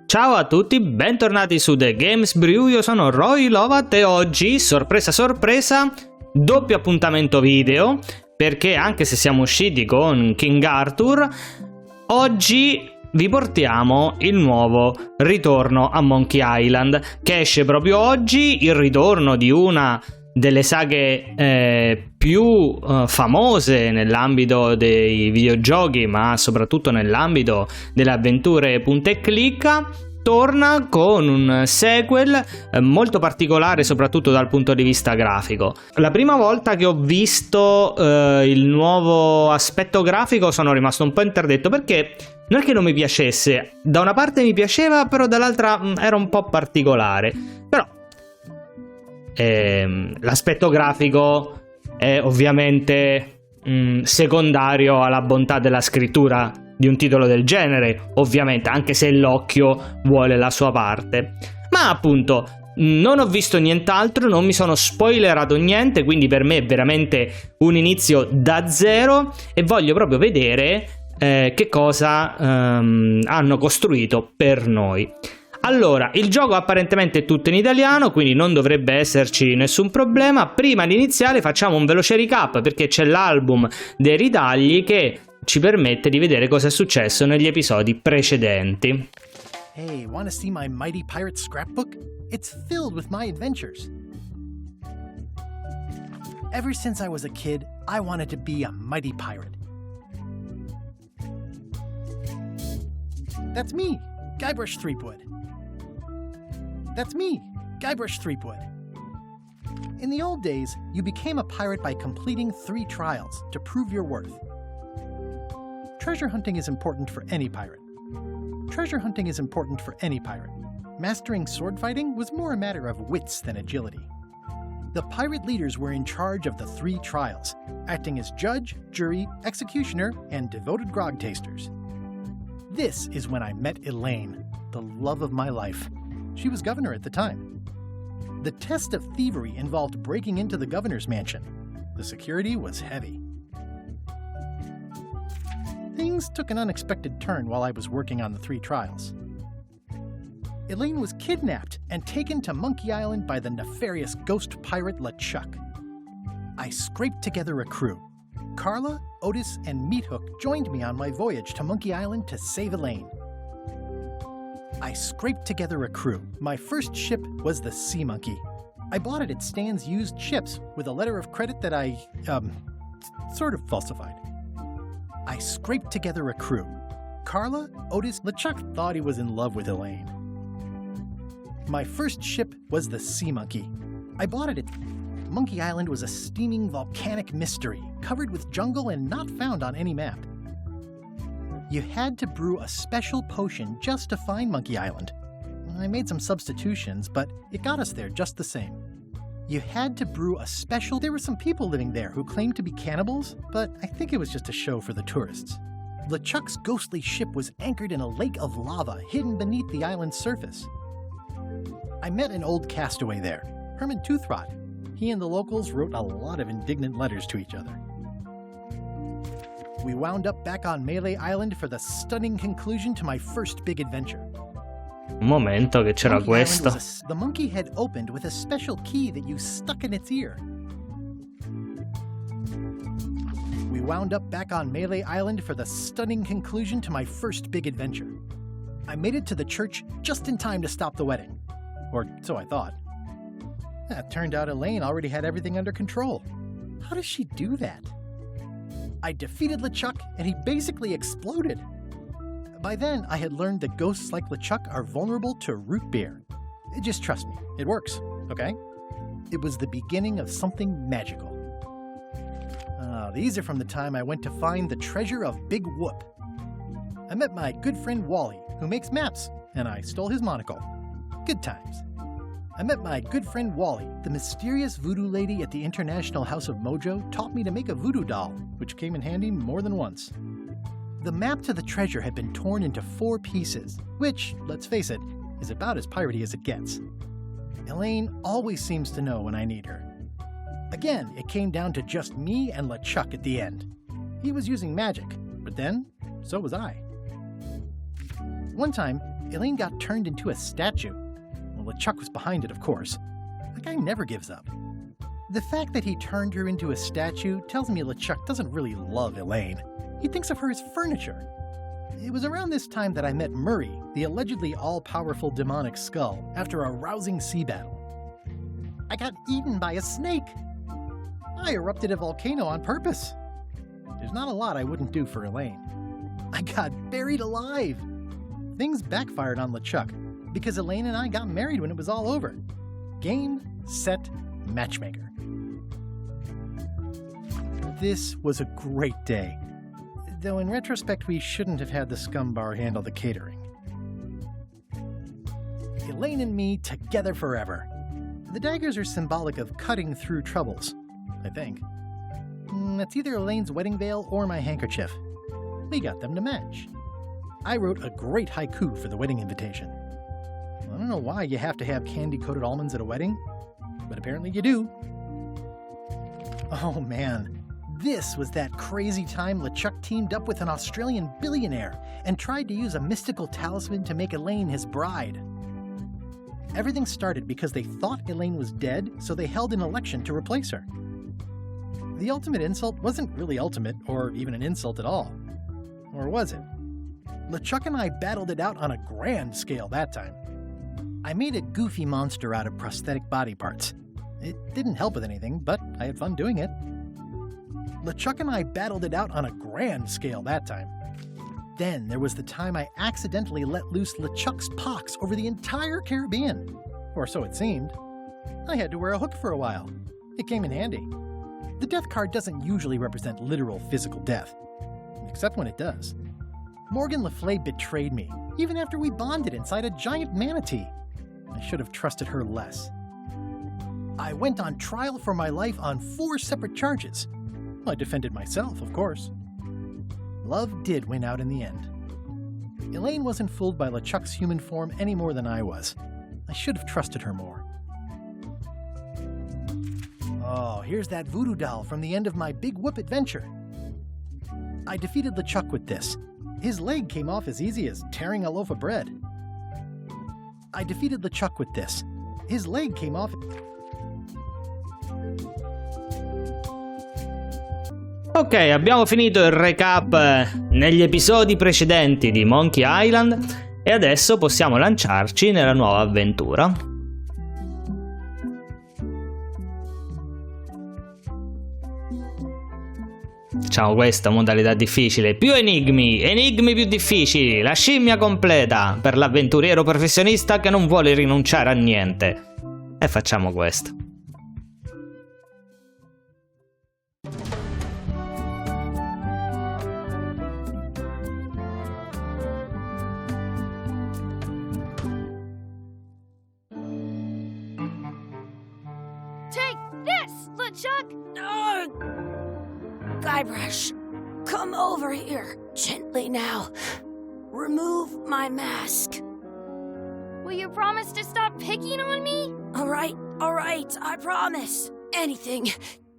Ciao a tutti, bentornati su The Games Brew, io sono Roy Lovat e oggi, sorpresa sorpresa, doppio appuntamento video, perché anche se siamo usciti con King Arthur, oggi vi portiamo il nuovo ritorno a Monkey Island, che esce proprio oggi, il ritorno di una delle saghe più famose nell'ambito dei videogiochi, ma soprattutto nell'ambito delle avventure punta e clicca. Torna con un sequel molto particolare, soprattutto dal punto di vista grafico. La prima volta che ho visto il nuovo aspetto grafico sono rimasto un po' interdetto, perché non è che non mi piacesse, da una parte mi piaceva, però dall'altra era un po' particolare. Però l'aspetto grafico è ovviamente secondario alla bontà della scrittura di un titolo del genere, ovviamente, anche se l'occhio vuole la sua parte. Ma appunto non ho visto nient'altro, non mi sono spoilerato niente, quindi per me è veramente un inizio da zero e voglio proprio vedere che cosa hanno costruito per noi. Allora, il gioco apparentemente è tutto in italiano, quindi non dovrebbe esserci nessun problema. Prima di iniziare facciamo un veloce recap, perché c'è l'album dei ritagli che ci permette di vedere cosa è successo negli episodi precedenti. Hey, wanna see my mighty pirate scrapbook? It's filled with my adventures. Ever since I was a kid, I wanted to be a mighty pirate. That's me, Guybrush Threepwood. That's me, Guybrush Threepwood. In the old days, you became a pirate by completing 3 trials to prove your worth. Treasure hunting is important for any pirate. Treasure hunting is important for any pirate. Mastering sword fighting was more a matter of wits than agility. The pirate leaders were in charge of the 3 trials, acting as judge, jury, executioner, and devoted grog tasters. This is when I met Elaine, the love of my life. She was governor at the time. The test of thievery involved breaking into the governor's mansion. The security was heavy. Things took an unexpected turn while I was working on the 3 trials. Elaine was kidnapped and taken to Monkey Island by the nefarious ghost pirate LeChuck. I scraped together a crew. Carla, Otis, and Meathook joined me on my voyage to Monkey Island to save Elaine. I scraped together a crew. My first ship was the Sea Monkey. I bought it at Stan's used ships with a letter of credit that I, sort of falsified. I scraped together a crew. Carla, Otis, LeChuck thought he was in love with Elaine. My first ship was the Sea Monkey. I bought it at... Monkey Island was a steaming volcanic mystery, covered with jungle and not found on any map. You had to brew a special potion just to find Monkey Island. I made some substitutions, but it got us there just the same. You had to brew a special... There were some people living there who claimed to be cannibals, but I think it was just a show for the tourists. LeChuck's ghostly ship was anchored in a lake of lava hidden beneath the island's surface. I met an old castaway there, Herman Toothrot. He and the locals wrote a lot of indignant letters to each other. We wound up back on Melee Island for the stunning conclusion to my first big adventure. Un momento che c'era questo. The monkey head opened with a special key that you stuck in its ear. We wound up back on Melee Island for the stunning conclusion to my first big adventure. I made it to the church just in time to stop the wedding. Or so I thought. It turned out Elaine already had everything under control. How does she do that? I defeated LeChuck, and he basically exploded. By then, I had learned that ghosts like LeChuck are vulnerable to root beer. Just trust me, it works, okay? It was the beginning of something magical. These are from the time I went to find the treasure of Big Whoop. I met my good friend Wally, who makes maps, and I stole his monocle. Good times. I met my good friend Wally. The mysterious voodoo lady at the International House of Mojo taught me to make a voodoo doll, which came in handy more than once. The map to the treasure had been torn into 4 pieces, which, let's face it, is about as piratey as it gets. Elaine always seems to know when I need her. Again, it came down to just me and LeChuck at the end. He was using magic, but then, so was I. One time, Elaine got turned into a statue. Well, LeChuck was behind it, of course. The guy never gives up. The fact that he turned her into a statue tells me LeChuck doesn't really love Elaine. He thinks of her as furniture. It was around this time that I met Murray, the allegedly all-powerful demonic skull, after a rousing sea battle. I got eaten by a snake. I erupted a volcano on purpose. There's not a lot I wouldn't do for Elaine. I got buried alive. Things backfired on LeChuck because Elaine and I got married when it was all over. Game, set, matchmaker. This was a great day. Though in retrospect, we shouldn't have had the scumbar handle the catering. Elaine and me together forever. The daggers are symbolic of cutting through troubles, I think. It's either Elaine's wedding veil or my handkerchief. We got them to match. I wrote a great haiku for the wedding invitation. I don't know why you have to have candy-coated almonds at a wedding, but apparently you do. Oh man. This was that crazy time LeChuck teamed up with an Australian billionaire and tried to use a mystical talisman to make Elaine his bride. Everything started because they thought Elaine was dead, so they held an election to replace her. The ultimate insult wasn't really ultimate, or even an insult at all. Or was it? LeChuck and I battled it out on a grand scale that time. I made a goofy monster out of prosthetic body parts. It didn't help with anything, but I had fun doing it. LeChuck and I battled it out on a grand scale that time. Then there was the time I accidentally let loose LeChuck's pox over the entire Caribbean. Or so it seemed. I had to wear a hook for a while. It came in handy. The death card doesn't usually represent literal physical death. Except when it does. Morgan Le Fay betrayed me, even after we bonded inside a giant manatee. I should have trusted her less. I went on trial for my life on 4 separate charges. I defended myself, of course. Love did win out in the end. Elaine wasn't fooled by LeChuck's human form any more than I was. I should have trusted her more. Oh, here's that voodoo doll from the end of my Big Whoop adventure. I defeated LeChuck with this. His leg came off as easy as tearing a loaf of bread. I defeated LeChuck with this. His leg came off... Ok, abbiamo finito il recap negli episodi precedenti di Monkey Island e adesso possiamo lanciarci nella nuova avventura. Facciamo questa modalità difficile, più enigmi più difficili, la scimmia completa per l'avventuriero professionista che non vuole rinunciare a niente. E facciamo questo. Chuck! No! Guybrush, come over here. Gently now. Remove my mask. Will you promise to stop picking on me? All right, I promise. Anything.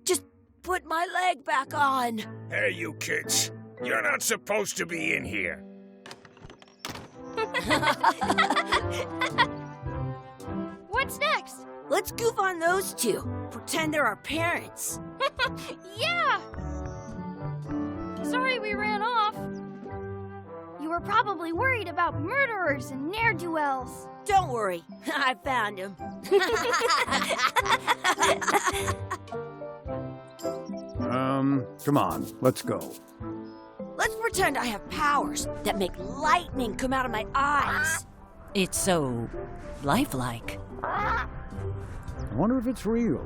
Just put my leg back on. Hey, you kids. You're not supposed to be in here. What's next? Let's goof on those two. Pretend they're our parents. Yeah! Sorry we ran off. You were probably worried about murderers and ne'er-do-wells. Don't worry, I found him. Come on, let's go. Let's pretend I have powers that make lightning come out of my eyes. It's so lifelike. I wonder if it's real.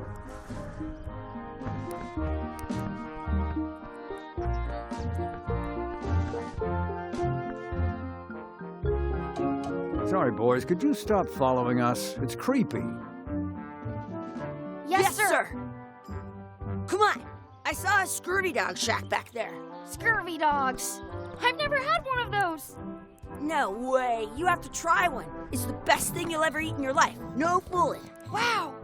Sorry, boys, could you stop following us? It's creepy. Yes, sir. Come on, I saw a scurvy dog shack back there. Scurvy dogs. I've never had one of those. No way, you have to try one. It's the best thing you'll ever eat in your life. No fooling. Wow.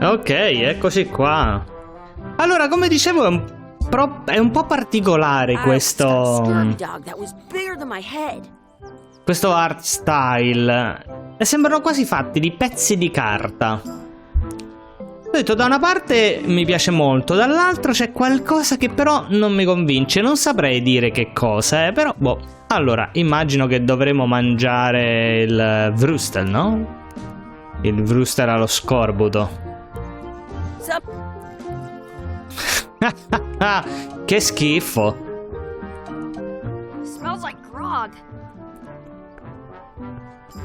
Ok, eccoci qua. Allora, come dicevo, è un è un po' particolare questo art style. E sembrano quasi fatti di pezzi di carta. Ho detto, da una parte mi piace molto, dall'altra c'è qualcosa che però non mi convince. Non saprei dire che cosa è, però boh. Allora, immagino che dovremo mangiare il vrustel, no? Il vrustel allo scorbuto. Che schifo. Smells like grog.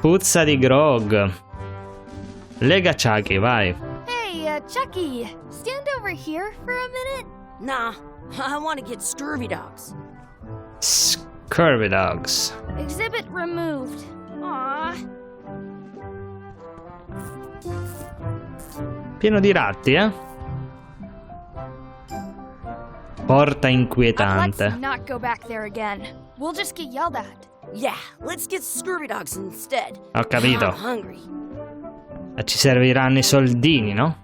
Puzza di grog. Lega Chucky, vai. Hey, Chucky, stand over here for a minute. Nah, I want to get scurvy dogs. Scurvy dogs. Exhibit removed. Aww. Pieno di ratti, eh? Porta inquietante. Let's not go back there again. We'll just get yelled at. Yeah, let's get scurvy dogs instead. Ho capito. I'm hungry. Ci serviranno i soldini, no?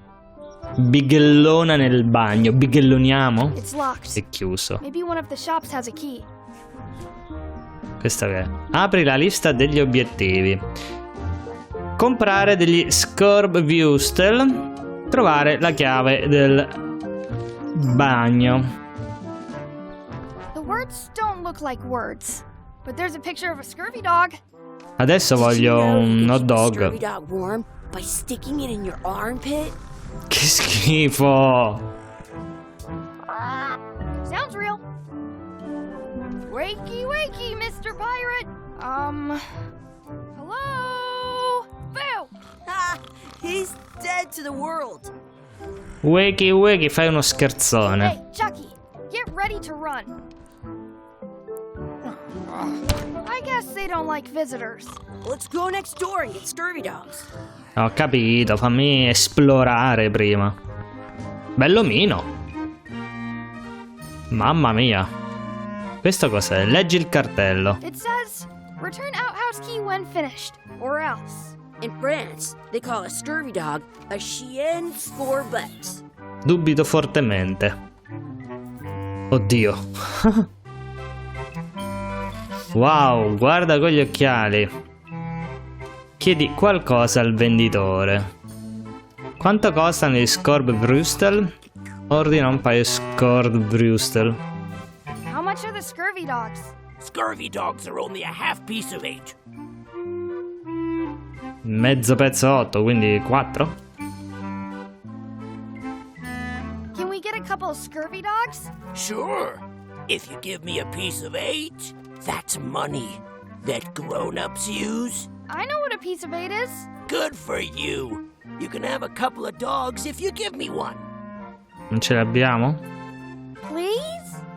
Bighellona nel bagno. Bighelloniamo? It's locked. È chiuso. Maybe one of the shops has a key. Questa che è? Apri la lista degli obiettivi. Comprare degli Scorbwustel. Trovare la chiave del bagno. The words don't look like words, but there's a picture of a scurvy dog. Adesso voglio un hot dog. Scurvy dog warm by sticking it in your armpit. Che schifo. Sounds real. Wakey, wakey, Mr. Pirate. Hello? Boo! Ah, he's dead to the world. Wakey wakey, fai uno scherzone. Hey, Chucky, get ready to run. I guess they don't like visitors. Let's go next door and get scurvy dogs. Ho capito, fammi esplorare prima. Bellomino. Mamma mia. Questo cos'è? Leggi il cartello. It says, return outhouse key when finished, or else. In France, they call a scurvy dog a chien scorbut. Dubito fortemente. Oddio. Wow, guarda con gli occhiali. Chiedi qualcosa al venditore. Quanto costano gli Scorbwustel? Ordina un paio di Scorbwustel. How much are the scurvy dogs? Scurvy dogs are only a half piece of eight. Mezzo pezzo 8, quindi 4? Can we get a couple of scurvy dogs? Sure. If you give me a piece of eight, that's money that grown-ups use. I know what a piece of 8 is. Good for you. You can have a couple of dogs if you give me one. Non ce l'abbiamo? Please?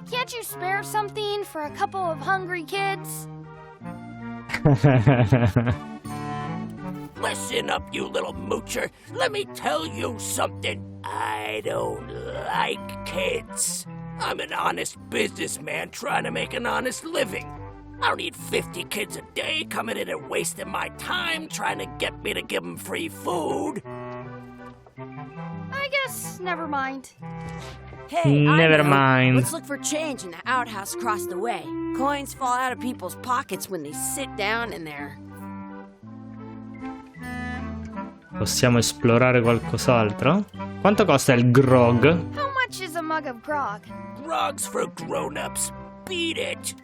Can't you spare something for a couple of hungry kids? Listen up, you little moocher. Let me tell you something. I don't like kids. I'm an honest businessman trying to make an honest living. I don't need 50 kids a day coming in and wasting my time trying to get me to give them free food. I guess never mind. Hey, Never I know. mind. Let's look for change in the outhouse across the way. Coins fall out of people's pockets when they sit down in there. Possiamo esplorare qualcos'altro? Quanto costa il grog? How much is a mug of grog? Grog's for grown-ups. Beat it.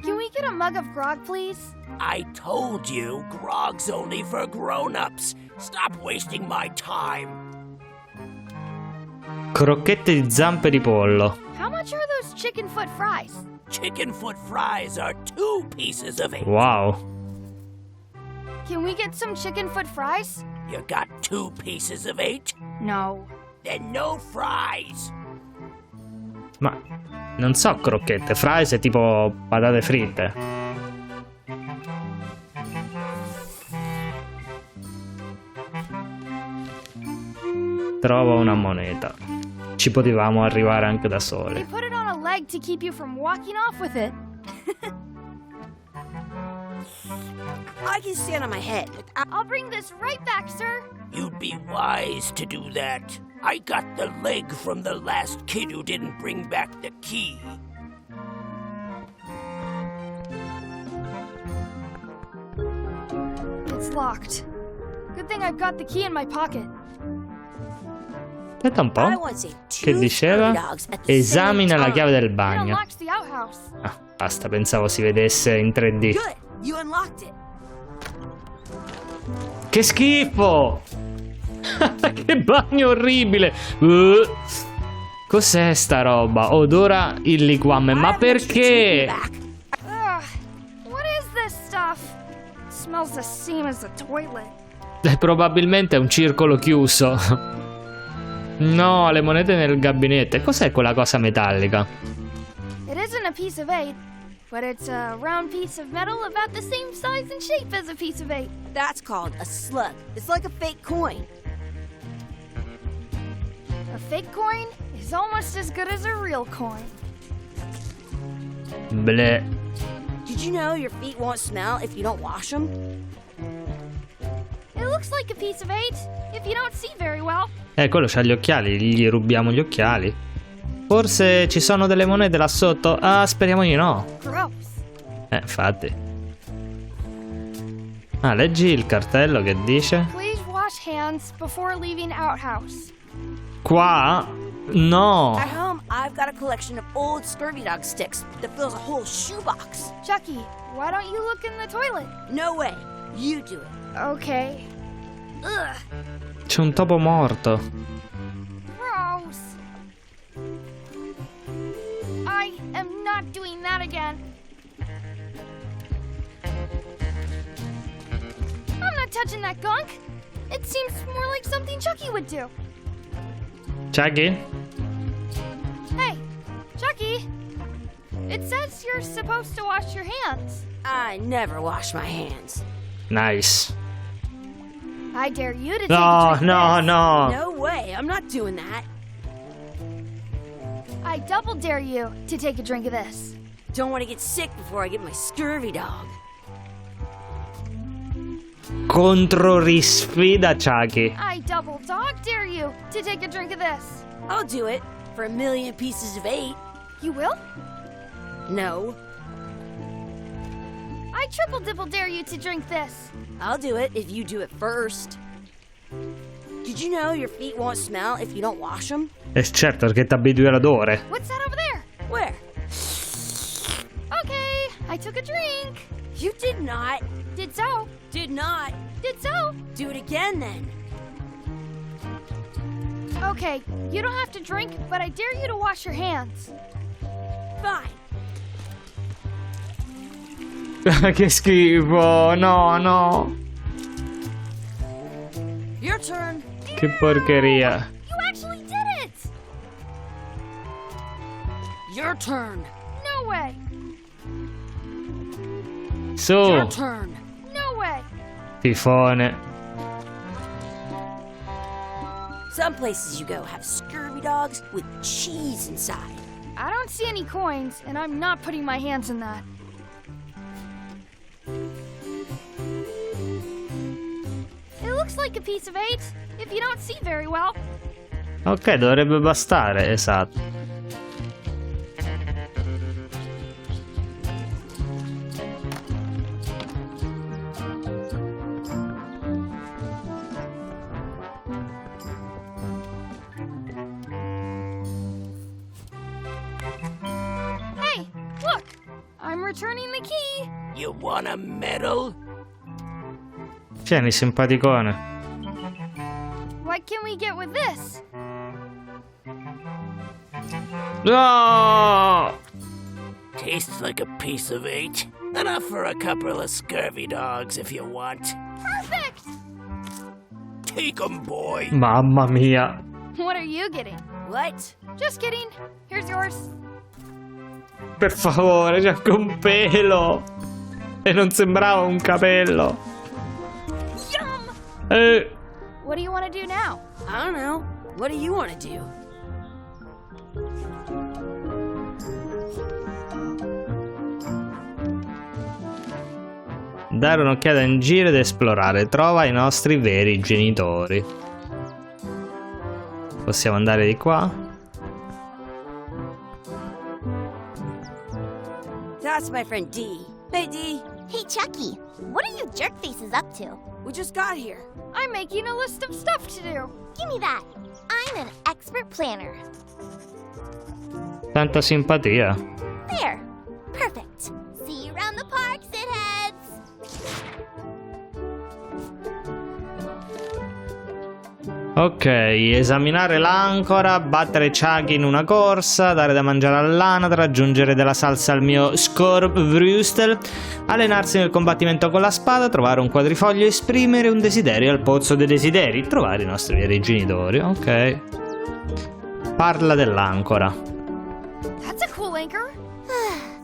Can we get a mug of grog, please? I told you, grog's only for grown-ups. Stop wasting my time. Crocchette di zampe di pollo. How much are those chicken foot fries? Chicken foot fries are 2 pieces of 8. Wow. Can we get some chicken foot fries? You got 2 pieces of 8? No. Then no fries. Ma non so crocchette, fries è tipo patate fritte. Trovo una moneta. Ci potevamo arrivare anche da They soli. put it on a leg to keep you from walking off with it. I can stand on my head without... I'll bring this right back, sir. You'd be wise to do that. I got the leg from the last kid who didn't bring back the key. It's locked. Good thing I've got the key in my pocket. Aspetta un I po'. once ate Che 2 diceva? scurvy dogs at the Esamina same la time. chiave del It bagno. unlocks the outhouse. Ah, basta, pensavo si vedesse in 3D. Good. You unlocked it. Che schifo! Che bagno orribile! Cos'è sta roba? Odora il liquame, ma perché? Ugh. What is this stuff? It smells the same as the toilet. Probabilmente è un circolo chiuso. No, le monete nel gabinetto. E cos'è quella cosa metallica? It isn't a piece of 8, but it's a round piece of metal about the same size and shape as a piece of 8. That's called a slug. It's like a fake coin. A fake coin is almost as good as a real coin. Bleh. Did you know your feet won't smell if you don't wash them? It looks like a piece of 8 if you don't see very well. Quello c'ha gli occhiali, gli rubiamo gli occhiali. Forse ci sono delle monete là sotto? Ah, speriamo di no. Gross. Infatti. Ah, leggi il cartello che dice. Please wash hands before leaving outhouse. Qua? No. At home, I've got a collection of old scurvy dog sticks that fills a whole shoebox. Chucky, why don't you look in the toilet? No way. You do it. Okay. Ugh. C'è un topo morto. Gross. I am not doing that again. I'm not touching that gunk. It seems more like something Chucky would do. Chucky? Hey, Chucky. It says you're supposed to wash your hands. I never wash my hands. Nice. I dare you to take No, a drink of no, this. no. No way. I'm not doing that. I double dare you to take a drink of this. Don't want to get sick before I get my scurvy dog. Controrisfida Chucky. I double dog dare you to take a drink of this. I'll do it for 1,000,000 pieces of 8. You will? No. I triple dibble dare you to drink this. I'll do it if you do it first. Did you know your feet won't smell if you don't wash them? Certo, perché ti abitui all'odore. What's that over there? Where? Okay, I took a drink. You did not. Did so. Did not. Did so. Do it again then. Okay, you don't have to drink, but I dare you to wash your hands. Fine. Che schifo. No, no. Your turn. Che porcheria. You actually did it! Your turn. No way. Su. Your turn. No way. Fifone. Some places you go have scurvy dogs with cheese inside. I don't see any coins, and I'm not putting my hands in that. It looks like a piece of 8 if you don't see very well. Ok, dovrebbe bastare, esatto. Hey, look! I'm returning the key. You want a medal? Tieni, simpaticone. What can we get with this? No! Tastes like a piece of 8. Enough for a couple of scurvy dogs if you want. Perfect! Take 'em, boy. Mamma mia. What are you getting? What? Just kidding. Here's yours. Per favore, c'è anche un pelo. E non sembrava un capello. Yum! What do you want to do now? I don't know. What do you want to do? Dare un'occhiata in giro ed esplorare. Trova i nostri veri genitori. Possiamo andare di qua. That's my friend Dee. Hey, Dee. Hey, Chucky, what are you jerk faces up to? We just got here. I'm making a list of stuff to do. Give me that. I'm an expert planner. Tanta simpatia. There. Perfect. See you around the park, shitheads. Ok, esaminare l'ancora, battere Chucky in una corsa, dare da mangiare all'anatra, aggiungere della salsa al mio Skorpvrustel, allenarsi nel combattimento con la spada, trovare un quadrifoglio, esprimere un desiderio al pozzo dei desideri, trovare i nostri veri genitori. Ok. Parla dell'ancora. That's a cool anchor.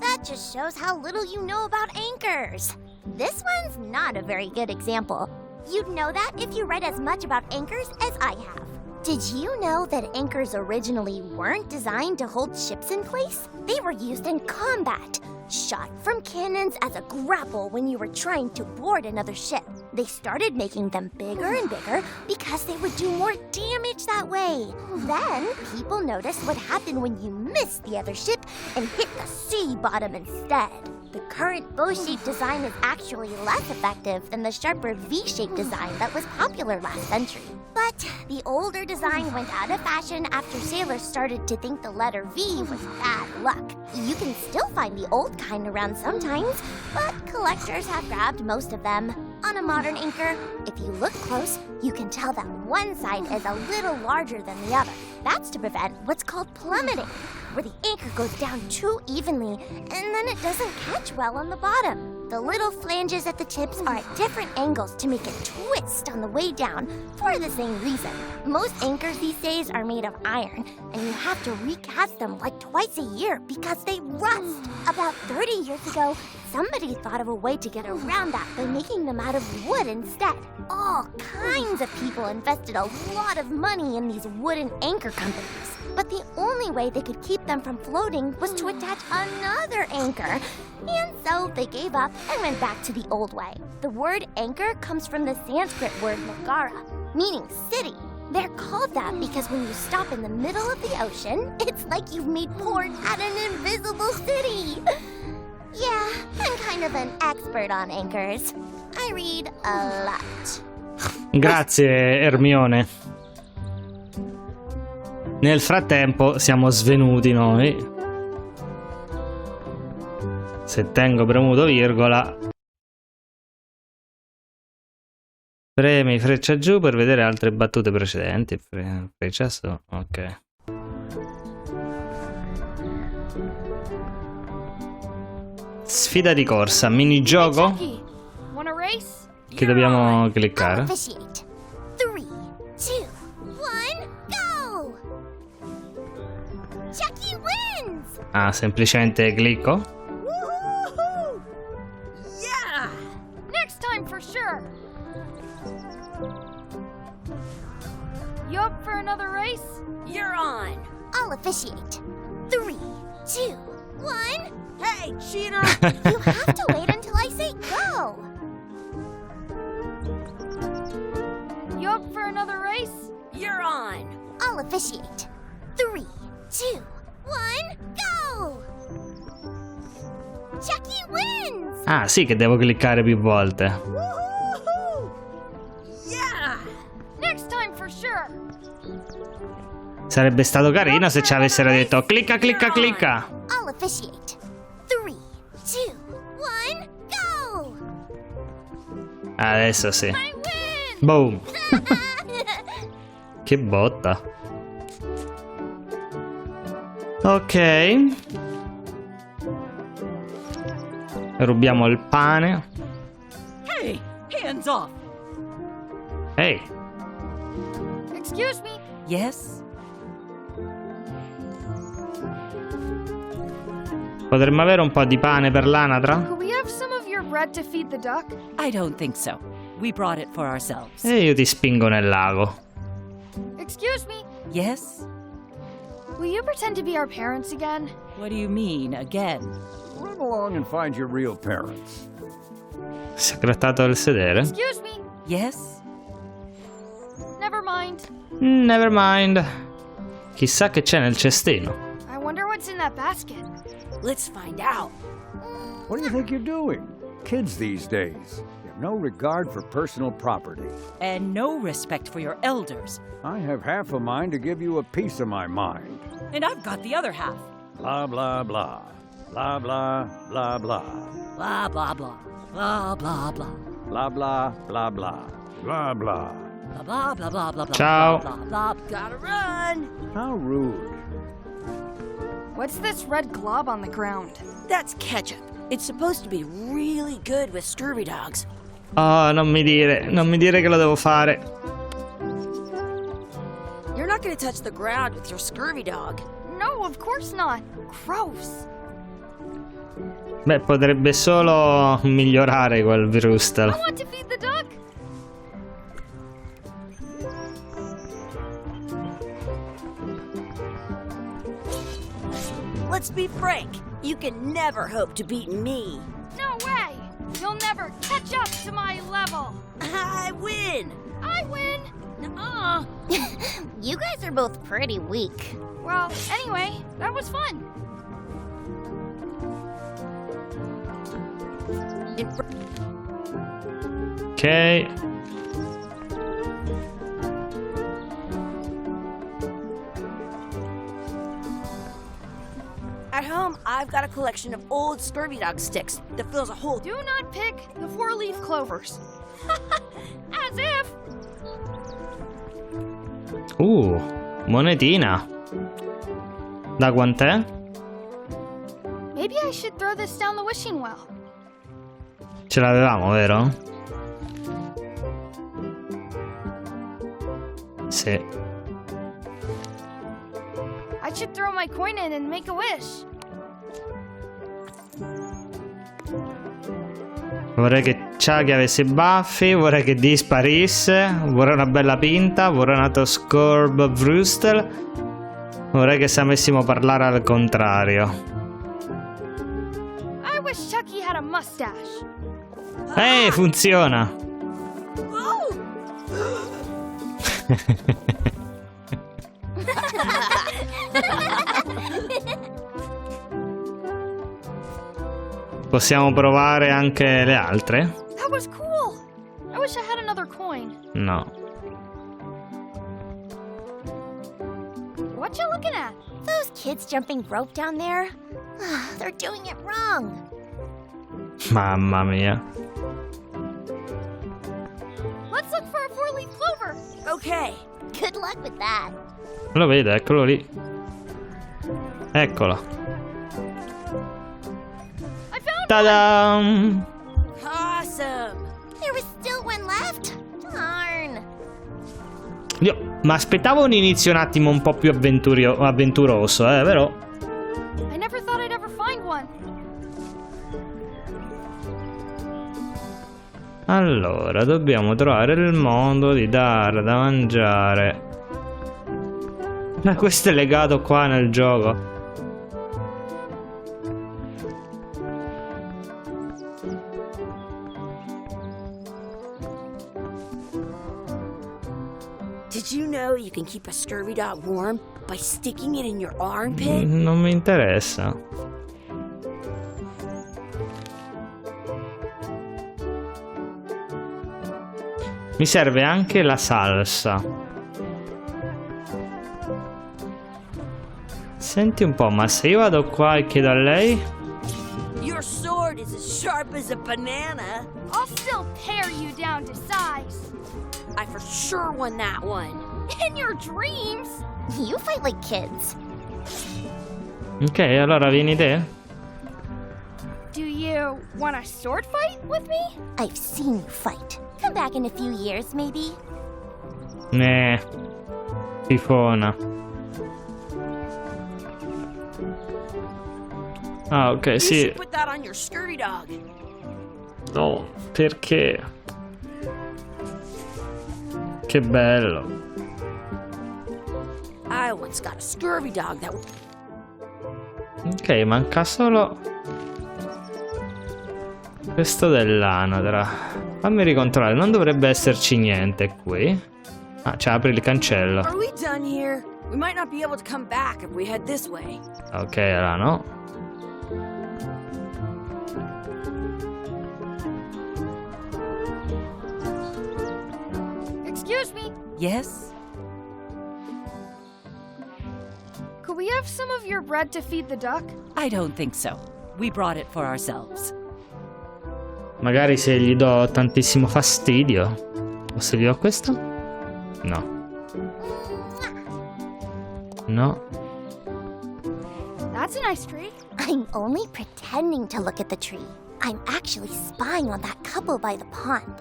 That just shows how little you know about anchors. This one's not a very good example. You'd know that if you read as much about anchors as I have. Did you know that anchors originally weren't designed to hold ships in place? They were used in combat, shot from cannons as a grapple when you were trying to board another ship. They started making them bigger and bigger because they would do more damage that way. Then, people noticed what happened when you missed the other ship and hit the sea bottom instead. The current bow-shaped design is actually less effective than the sharper V-shaped design that was popular last century. But the older design went out of fashion after sailors started to think the letter V was bad luck. You can still find the old kind around sometimes, but collectors have grabbed most of them. On a modern anchor, if you look close, you can tell that one side is a little larger than the other. That's to prevent what's called plummeting, where the anchor goes down too evenly and then it doesn't catch well on the bottom. The little flanges at the tips are at different angles to make it twist on the way down for the same reason. Most anchors these days are made of iron, and you have to recast them like twice a year because they rust. About 30 years ago, somebody thought of a way to get around that by making them out of wood instead. All kinds of people invested a lot of money in these wooden anchor companies. But the only way they could keep them from floating was to attach another anchor. And so they gave up and went back to the old way. The word anchor comes from the Sanskrit word nagara, meaning city. They're called that because when you stop in the middle of the ocean, it's like you've made port at an invisible city. Yeah, I'm kind of an expert on anchors. I read a lot. Grazie, Hermione. Nel frattempo siamo svenuti noi. Se tengo premuto virgola, premi freccia giù per vedere altre battute precedenti. Freccia su, ok. Sfida di corsa, minigioco che dobbiamo cliccare. 3, 2, 1, go! Chucky wins! Ah, semplicemente clicco. Woohoo! Yeah! Next time for sure. You up for another race? You're on. I'll officiate. 3, 2, 1. Hey, cheater! You have to wait until I say go. You up for another race? You're on. I'll officiate. 3, 2, 1, go! Chucky wins! Ah, sì che devo cliccare più volte. Woohoo! Yeah! Next time for sure. Sarebbe stato carino se ci avessero detto clicca, clicca, clicca. I'll officiate. 3, 2, 1, go! Adesso sì. I win! Boom. Che botta. Ok. Rubiamo il pane. Hey, hands off. Ehi. Excuse me. Yes? Potremmo avere un po' di pane per l'anatra? Could we have some of your bread to feed the duck? I don't think so. We brought it for ourselves. E io ti spingo nel lago. Excuse me. Yes? Will you pretend to be our parents again? What do you mean, again? Run along and find your real parents. Si è grattato il sedere. Excuse me. Yes? Never mind. Never mind. Chissà che c'è nel cestino. I wonder what's in that basket. Let's find out. What do you think you're doing? Kids these days have no regard for personal property. And no respect for your elders. I have half a mind to give you a piece of my mind. And I've got the other half. Blah, blah, blah. Blah, blah, blah, blah. Blah, blah, blah. Blah, blah, blah. Blah, blah, blah, blah. Blah, blah. Blah, blah, blah, blah, blah, blah. Ciao. Blah, blah, blah. Gotta run. How rude. What's this red glob on the ground? That's ketchup. It's supposed to be really good with scurvy dogs. Oh, non mi dire che lo devo fare. You're not gonna touch the ground with your scurvy dog. No, of course not. Gross. Beh, potrebbe solo migliorare quel I Vrustel. want to feed the duck. Let's be frank. You can never hope to beat me. No way. You'll never catch up to my level. I win. I win. Nuh-uh. You guys are both pretty weak. Well, anyway, that was fun. Ok. At home, I've got a collection of old scurvy dog sticks that fills a hole. Do not pick the four-leaf clovers. As if. Monetina. Da quant'è? Maybe I should throw this down the wishing well. Ce l'avevamo, vero? Sì. I should throw my coin in and make a wish. Vorrei che Chuggy avesse i baffi, vorrei che disparisse, vorrei una bella pinta, vorrei un altro Scorb Vrustel, vorrei che sapessimo parlare al contrario. I wish Chucky had a mustache. Funziona! Possiamo provare anche le altre? That was cool. I wish I had another coin. No. What you looking at? Those kids jumping rope down there? They're doing it wrong. Mamma mia. Let's look for a four-leaf clover. Okay. Good luck with that. Lo vedo, eccolo lì. Eccolo. I found Ta-da! Awesome. There was still one left? Darn. Io mi aspettavo un inizio un attimo un po' più avventuroso, però. I never thought I'd ever find one. Allora, dobbiamo trovare il modo di dare da mangiare. Ma questo è legato qua nel gioco. Did you know you can keep a scurvy dog warm by sticking it in your armpit? Non mi interessa. Mi serve anche la salsa. Senti un po', ma se io vado qua e chiedo a lei? Your sword is as sharp as a banana. I'll still tear you down to size. I for sure won that one. In your dreams. You fight like kids. Ok, allora vieni te? Do you want a sword fight with me? I've seen you fight. Come back in a few years, maybe. Fifona. Ah, ok, You sì. should put that on your scurvy dog. No, perché? Che bello. I once got a scurvy dog that Ok, manca solo questo dell'anatra. Fammi ricontrollare, non dovrebbe esserci niente qui. Ah, cioè apri il cancello. Are we done here? We might not be able to come back if we head this way. Ok, allora no. Excuse me. Yes? Could we have some of your bread to feed the duck? I don't think so. We brought it for ourselves. Magari se gli do tantissimo fastidio. O se gli do questo? No. No. That's a nice tree. I'm only pretending to look at the tree. I'm actually spying on that couple by the pond.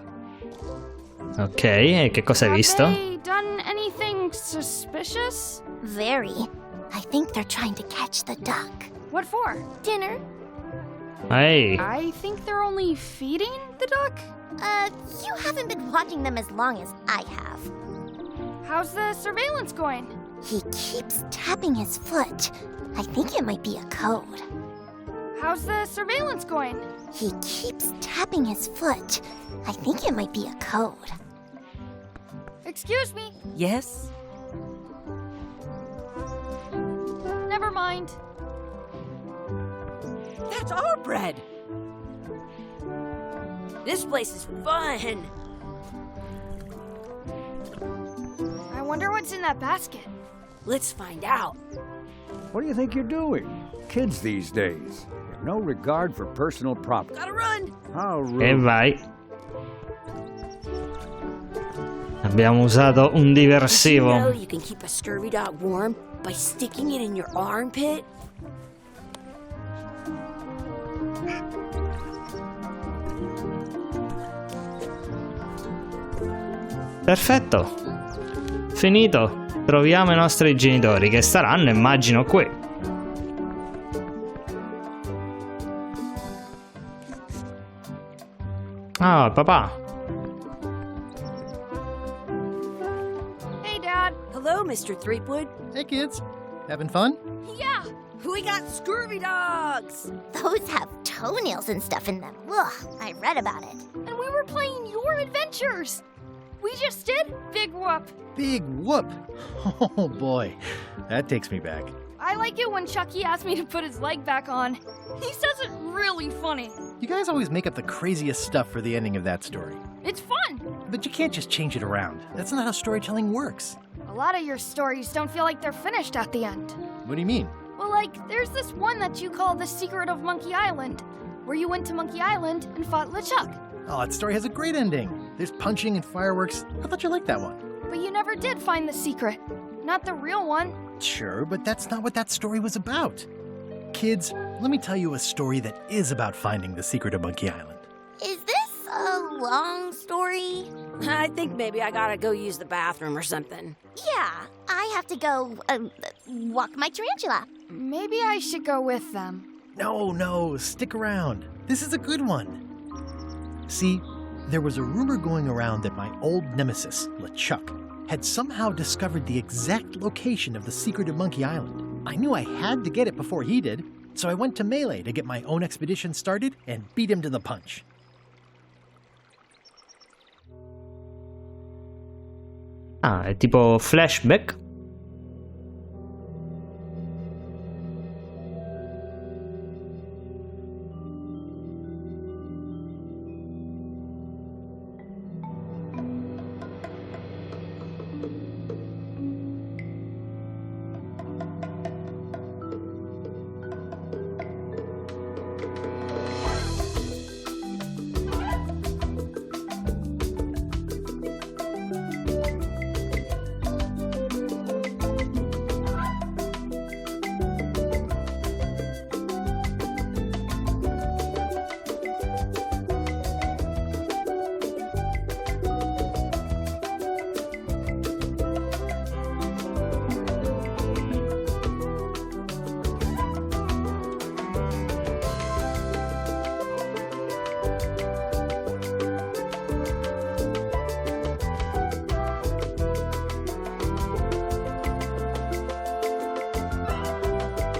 Ok, e che cosa hai visto? Have they done anything suspicious? Very. I think they're trying to catch the duck. What for? Dinner? Ehi, I think they're only feeding the duck. You haven't been watching them as long as I have. How's the surveillance going? He keeps tapping his foot. I think it might be a code. How's the surveillance going? He keeps tapping his foot. I think it might be a code. Excuse me. Yes? Never mind. That's our bread! This place is fun. I wonder what's in that basket. Let's find out. What do you think you're doing? Kids these days have no regard for personal property. Gotta run. How e rude. vai. Abbiamo usato un Did you know diversivo. you can keep a scurvy dog warm by sticking it in your armpit? Perfetto. Finito. Troviamo i nostri genitori che staranno, immagino, qui. Ah, papà. Hey, Dad. Hello, Mr. Threepwood. Hey, kids. Having fun? Yeah. We got scurvy dogs. Those have toenails and stuff in them. Ugh, I read about it. And we were playing your adventures. We just did Big Whoop. Big whoop. Oh, boy. That takes me back. I like it when Chucky asked me to put his leg back on. He says it really funny. You guys always make up the craziest stuff for the ending of that story. It's fun. But you can't just change it around. That's not how storytelling works. A lot of your stories don't feel like they're finished at the end. What do you mean? Well, like, there's this one that you call The Secret of Monkey Island, where you went to Monkey Island and fought LeChuck. Oh, that story has a great ending. There's punching and fireworks. I thought you liked that one. But you never did find the secret. Not the real one. Sure, but that's not what that story was about. Kids, let me tell you a story that is about finding the secret of Monkey Island. Is this a long story? I think maybe I gotta go use the bathroom or something. Yeah, I have to go walk my tarantula. Maybe I should go with them. No, stick around. This is a good one. See, there was a rumor going around that my old nemesis, LeChuck, had somehow discovered the exact location of the secret of Monkey Island. I knew I had to get it before he did, so I went to Melee to get my own expedition started and beat him to the punch. Ah, è tipo flashback.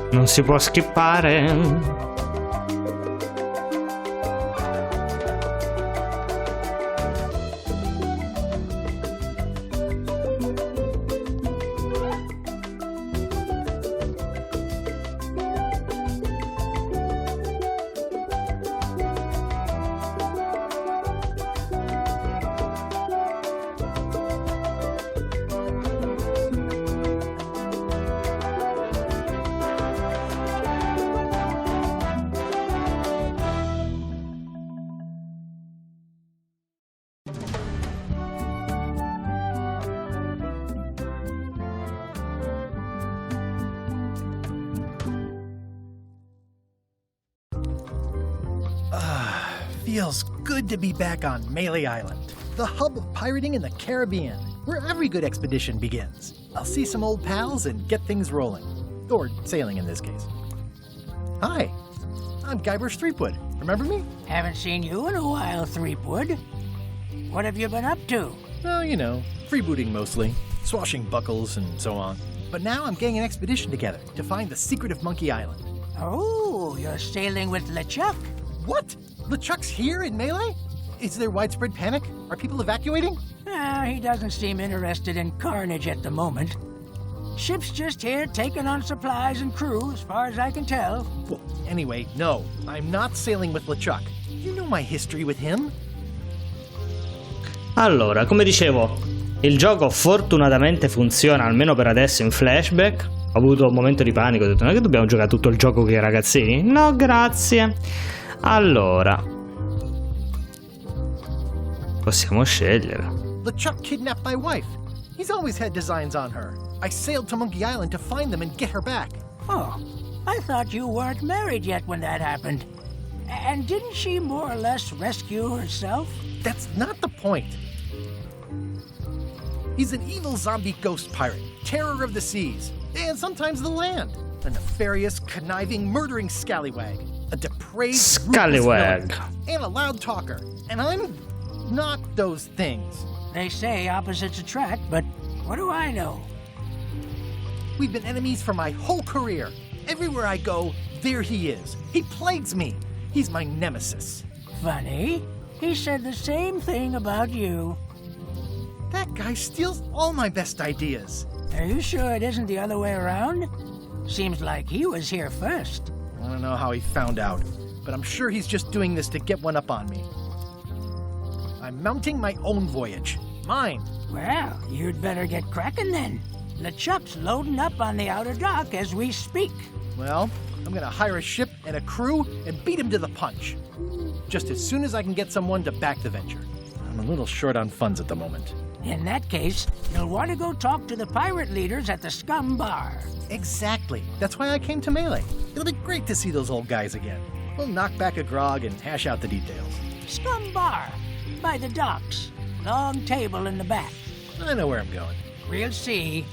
Non si può skippare. Feels good to be back on Melee Island, the hub of pirating in the Caribbean, where every good expedition begins. I'll see some old pals and get things rolling. Or sailing in this case. Hi, I'm Guybrush Threepwood. Remember me? Haven't seen you in a while, Threepwood. What have you been up to? Well, you know, freebooting mostly, swashbuckles and so on. But now I'm getting an expedition together to find the secret of Monkey Island. Oh, you're sailing with LeChuck? What? LeChuck's here in Melee? Is there widespread panic? Are people evacuating? He doesn't seem interested in carnage at the moment. Ship's just here taking on supplies and crew, as far as I can tell. Well, anyway, no, I'm not sailing with LeChuck. You know my history with him. Allora, come dicevo, il gioco fortunatamente funziona almeno per adesso in flashback. Ho avuto un momento di panico, ho detto non è che dobbiamo giocare tutto il gioco con i ragazzini? No, grazie. Allora, possiamo scegliere. LeChuck kidnapped my wife. He's always had designs on her. I sailed to Monkey Island to find them and get her back. Oh, I thought you weren't married yet when that happened. And didn't she more or less rescue herself? That's not the point. He's an evil zombie ghost pirate, terror of the seas, and sometimes the land. A nefarious, conniving, murdering scallywag. A depraved, Scallywag. villain, and a loud talker. And I'm not those things. They say opposites attract, but what do I know? We've been enemies for my whole career. Everywhere I go, there he is. He plagues me. He's my nemesis. Funny. He said the same thing about you. That guy steals all my best ideas. Are you sure it isn't the other way around? Seems like he was here first. I don't know how he found out, but I'm sure he's just doing this to get one up on me. I'm mounting my own voyage. Mine. Well, you'd better get cracking then. LeChuck's loading up on the outer dock as we speak. Well, I'm gonna hire a ship and a crew and beat him to the punch. Just as soon as I can get someone to back the venture. I'm a little short on funds at the moment. In that case, you'll want to go talk to the pirate leaders at the Scum Bar. Exactly. That's why I came to Melee. It'll be great to see those old guys again. We'll knock back a grog and hash out the details. Scum Bar, by the docks. Long table in the back. I know where I'm going. We'll see.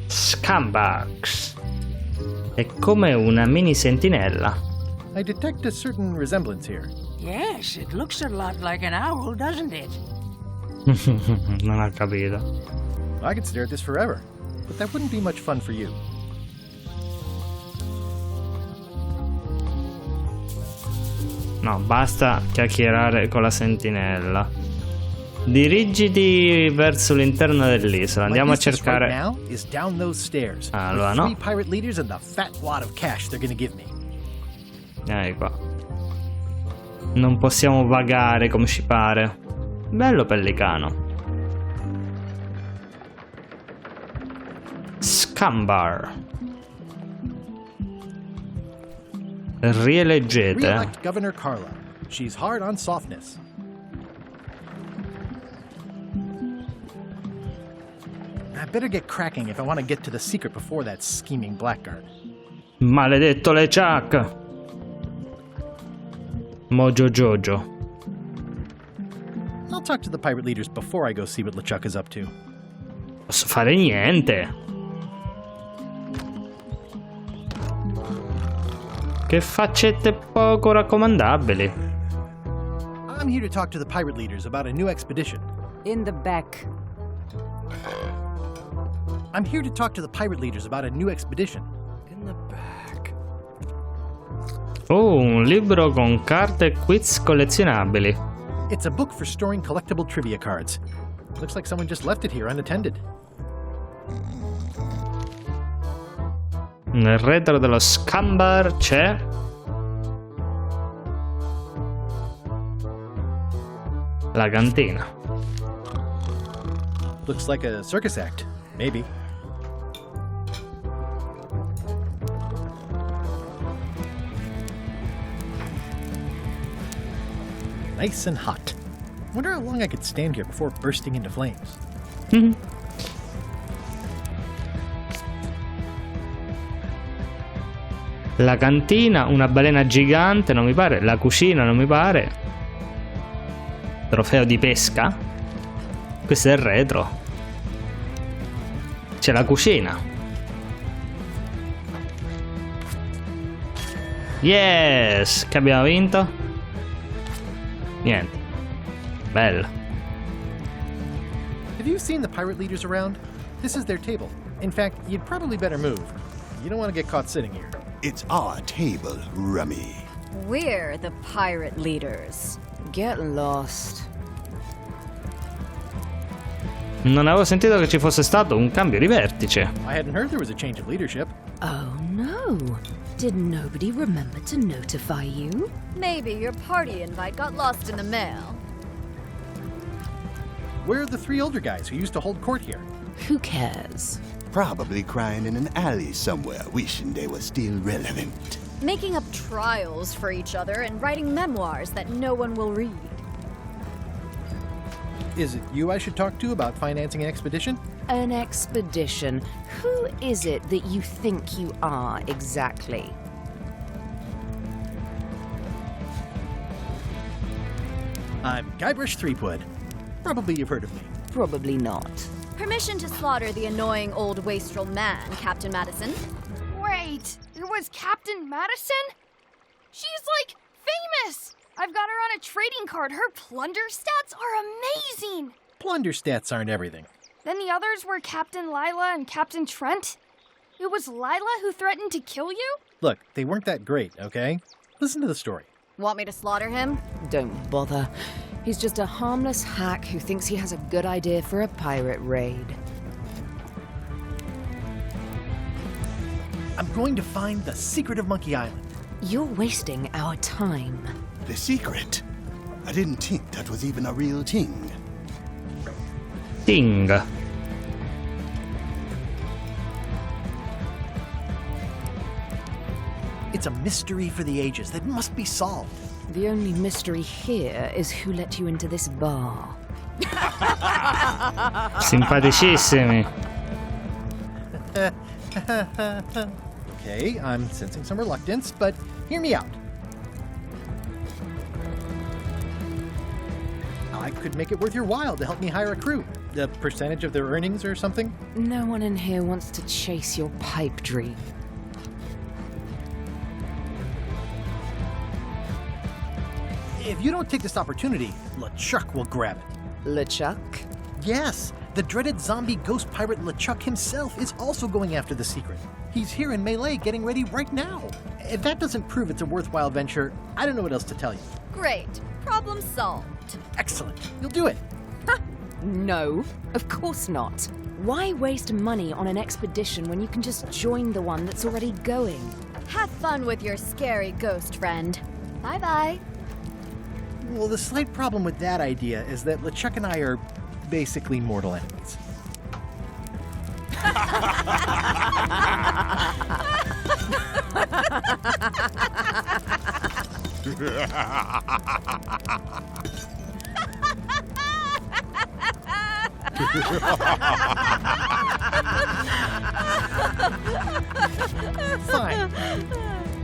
Scumbags. È come una mini sentinella. I detect a certain resemblance here. Yes, it looks a lot like an owl, doesn't it? Non ho capito. I could stare at this forever, but that wouldn't be much fun for you. No, basta chiacchierare con la sentinella. Dirigiti verso l'interno dell'isola. Andiamo a cercare. Right now is down those stairs. Allora, with no. 3 pirate leaders and the fat wad of cash they're gonna give me. Qua. Non possiamo vagare come ci pare. Bello pellicano. Scumbar. Rieleggete. Re-elect Governor Carla. She's hard on softness. I better get cracking if I want to get to the secret before that scheming blackguard. Maledetto LeChuck. Mojo Jojo. I'll talk to the pirate leaders before I go see what LeChuck is up to. Posso fare niente. Che faccette poco raccomandabili. I'm here to talk to the pirate leaders about a new expedition. In the back. I'm here to talk to the pirate leaders about a new expedition. In the back. Oh, un libro con carte e quiz collezionabili. It's a book for storing collectible trivia cards. Looks like someone just left it here unattended. Nel retro dello Scumbar c'è la cantina. Looks like a circus act. Maybe. Nice and hot. Wonder how long I could stand here before bursting into flames. La cantina, una balena gigante, non mi pare. La cucina, non mi pare. Trofeo di pesca. Questo è il retro. C'è la cucina. Yes! Che abbiamo vinto? Niente. Bella. Have you seen the pirate leaders around? This is their table. In fact, you'd probably better move. You don't want to get caught sitting here. It's our table, Rummy. We're the pirate leaders. Get lost. Non avevo sentito che ci fosse stato un cambio di vertice. I hadn't heard there was a change of leadership. Oh no. Did nobody remember to notify you? Maybe your party invite got lost in the mail. Where are the 3 older guys who used to hold court here? Who cares? Probably crying in an alley somewhere, wishing they were still relevant. Making up trials for each other and writing memoirs that no one will read. Is it you I should talk to about financing an expedition? An expedition? Who is it that you think you are exactly? I'm Guybrush Threepwood. Probably you've heard of me. Probably not. Permission to slaughter the annoying old wastrel man, Captain Madison. Wait, it was Captain Madison? She's like famous! I've got her on a trading card. Her plunder stats are amazing! Plunder stats aren't everything. Then the others were Captain Lila and Captain Trent. It was Lila who threatened to kill you? Look, they weren't that great, okay? Listen to the story. Want me to slaughter him? Don't bother. He's just a harmless hack who thinks he has a good idea for a pirate raid. I'm going to find the secret of Monkey Island. You're wasting our time. The secret? I didn't think that was even a real thing. Ting. It's a mystery for the ages that must be solved. The only mystery here is who let you into this bar. Simpaticissimi. Okay, I'm sensing some reluctance, but hear me out. I could make it worth your while to help me hire a crew. A percentage of their earnings or something? No one in here wants to chase your pipe dream. If you don't take this opportunity, LeChuck will grab it. LeChuck? Yes, the dreaded zombie ghost pirate LeChuck himself is also going after the secret. He's here in Melee getting ready right now. If that doesn't prove it's a worthwhile venture, I don't know what else to tell you. Great. Problem solved. Excellent. You'll do it. No, of course not. Why waste money on an expedition when you can just join the one that's already going? Have fun with your scary ghost friend. Bye-bye. Well, the slight problem with that idea is that LeChuck and I are basically mortal enemies. Fine.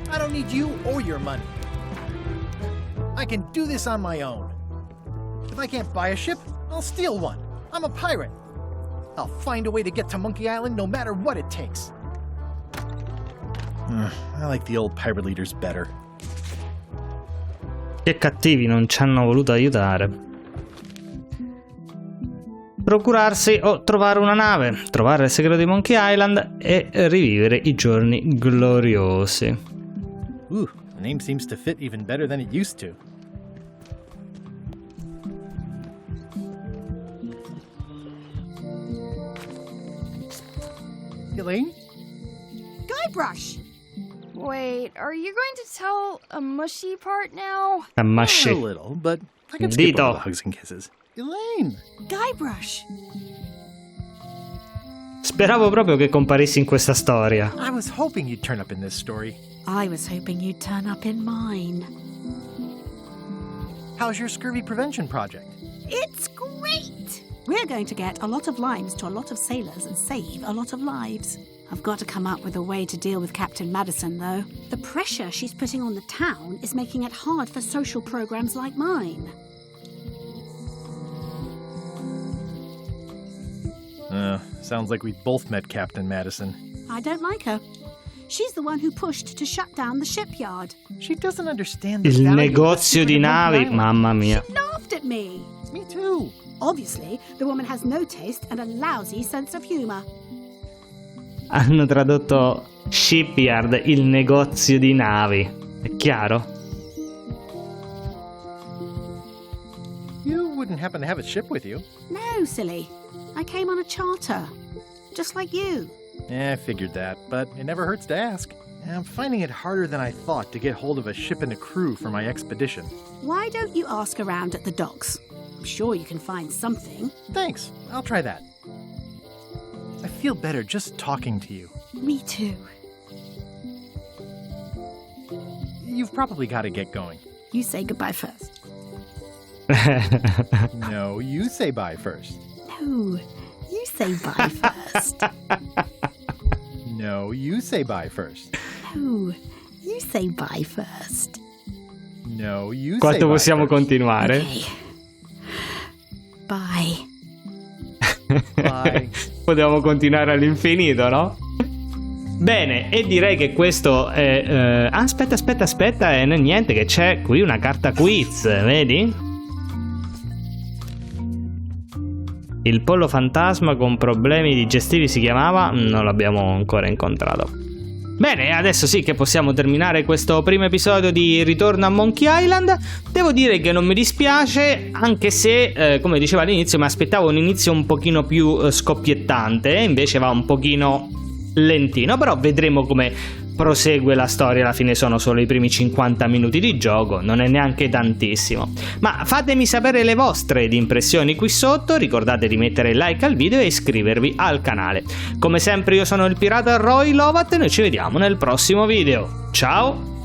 I don't need you or your money. I can do this on my own. If I can't buy a ship, I'll steal one. I'm a pirate. I'll find a way to get to Monkey Island no matter what it takes. I like the old pirate leaders better. Che cattivi, non ci hanno voluto aiutare. Procurarsi o trovare una nave, trovare il segreto di Monkey Island e rivivere i giorni gloriosi. Ooh, the name seems to fit even better than it used to. Elaine? Guybrush! Wait, are you going to tell a mushy part now? A mushy. A little, but I can skip Dito. over the hugs and kisses. Elaine! Guybrush! Speravo proprio che comparissi in questa storia. I was hoping you'd turn up in this story. I was hoping you'd turn up in mine. How's your scurvy prevention project? It's great! We're going to get a lot of limes to a lot of sailors and save a lot of lives. I've got to come up with a way to deal with Captain Madison, though. The pressure she's putting on the town is making it hard for social programs like mine. Sounds like we both met Captain Madison. I don't like her. She's the one who pushed to shut down the shipyard. She doesn't understand the Il value negozio of di Monkey navi, Island. mamma mia. She laughed at me. Me too. Obviously, the woman has no taste and a lousy sense of humor. Hanno tradotto shipyard, il negozio di navi. È chiaro? You wouldn't happen to have a ship with you? No, silly. I came on a charter. Just like you. I figured that, but it never hurts to ask. I'm finding it harder than I thought to get hold of a ship and a crew for my expedition. Why don't you ask around at the docks? I'm sure you can find something. Thanks. I'll try that. I feel better just talking to you. Me too. You've probably got to get going. You say goodbye first. No, you say bye first. No, you say bye first. No, you say bye first. No, you say bye first. No, you say Quanto bye possiamo first. continuare? Okay. Bye. Bye. Potevamo continuare all'infinito, no? Bene, e direi che questo è... aspetta, e niente, che c'è qui una carta quiz, vedi? Il pollo fantasma con problemi digestivi si chiamava? Non l'abbiamo ancora incontrato. Bene, adesso sì che possiamo terminare questo primo episodio di Ritorno a Monkey Island. Devo dire che non mi dispiace, anche se, come dicevo all'inizio, mi aspettavo un inizio un pochino più scoppiettante, invece va un pochino lentino, però vedremo come prosegue la storia. Alla fine sono solo i primi 50 minuti di gioco, non è neanche tantissimo. Ma fatemi sapere le vostre impressioni qui sotto, ricordate di mettere like al video e iscrivervi al canale. Come sempre io sono il pirata Roy Lovat e noi ci vediamo nel prossimo video. Ciao!